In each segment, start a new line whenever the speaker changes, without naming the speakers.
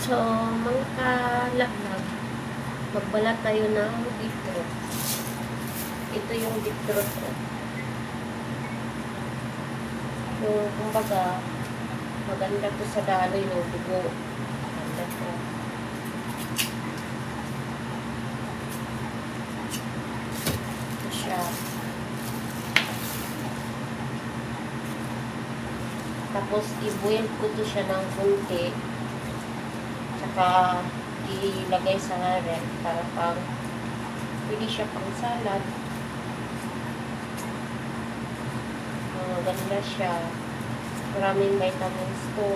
So, mga kalaklag, magbalat tayo ng beetroot. Ito yung beetroot ko. Yung, kumbaga, maganda to sa daloy ng dugo. Maganda to. Ito siya. Tapos, i-boil ko to siya ng kunti. Tsaka, ilagay sa ref para pang pwede siya pang salad. Maganda siya. Maraming vitamins to.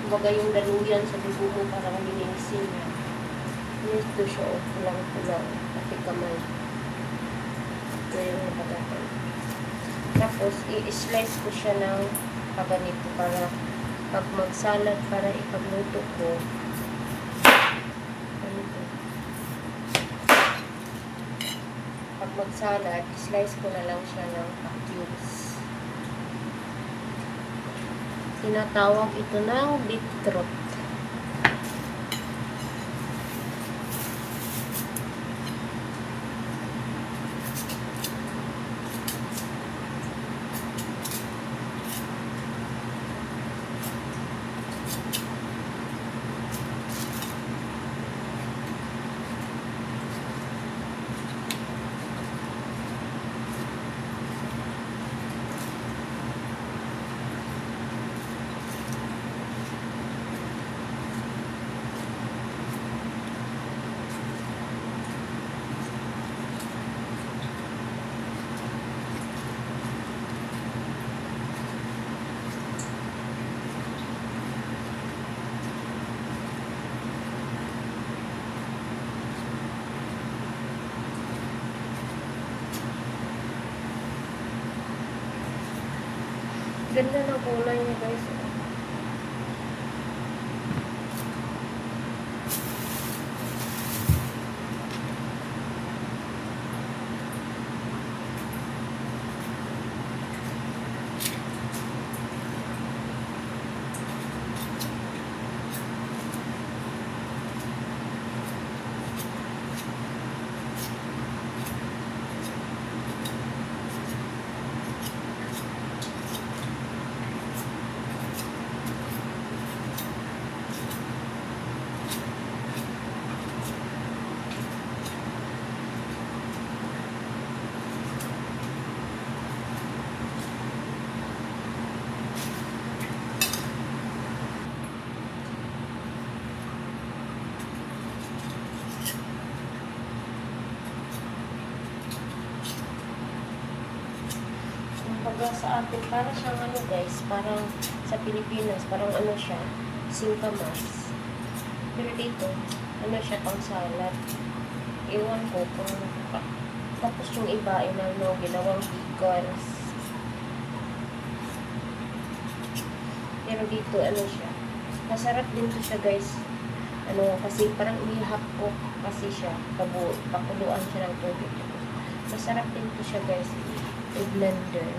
Kumbaga yung daluyan sa dugo mo parang linisin niya. Ito siya o pulang-pulang pati kamay. Ito yung napagatay. Tapos i-slice ko siya ng paganito para pag magsalad para ipagluto ko. Ganito. Pag magsalad, slice ko na lang siya ng cubes. Tinatawag ito ng beetroot. Ganda ng kulay niya, guys. Kumbaga sa atin, para siyang ano guys, parang sa Pilipinas, parang ano siya, singkamas. Pero dito, ano siya, pang salad. Iwan ko kung, tapos yung iba, inano, ginawang pickles. Pero dito, ano siya, masarap din to siya guys. Ano, kasi parang ihap ko kasi siya, pakuluan siya ng tubig. Masarap din to siya guys, i-blender.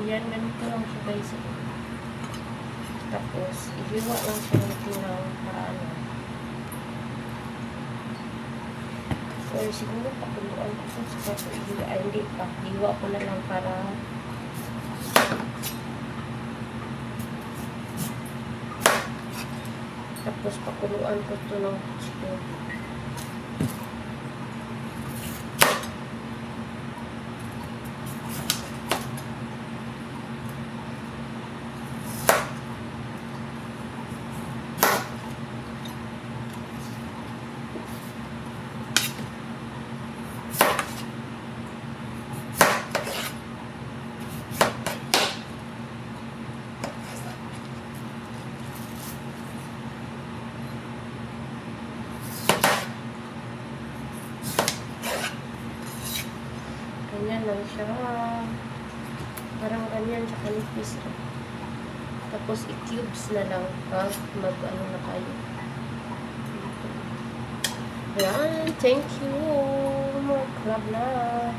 Yan, ganito lang siya guys. Tapos, ihiwa lang siya natin ng paano. Or siguro pakuluan ko ito sa kaso ihiwa. Ay, hindi pa. Ihiwa ko na lang para tapos pakuluan ko ito ng gusto. Ganyan lang siya. Parang ganyan siya kalipis. Tapos i-cubes na lang pag mag-ano na kayo. Yan, thank you. More club na.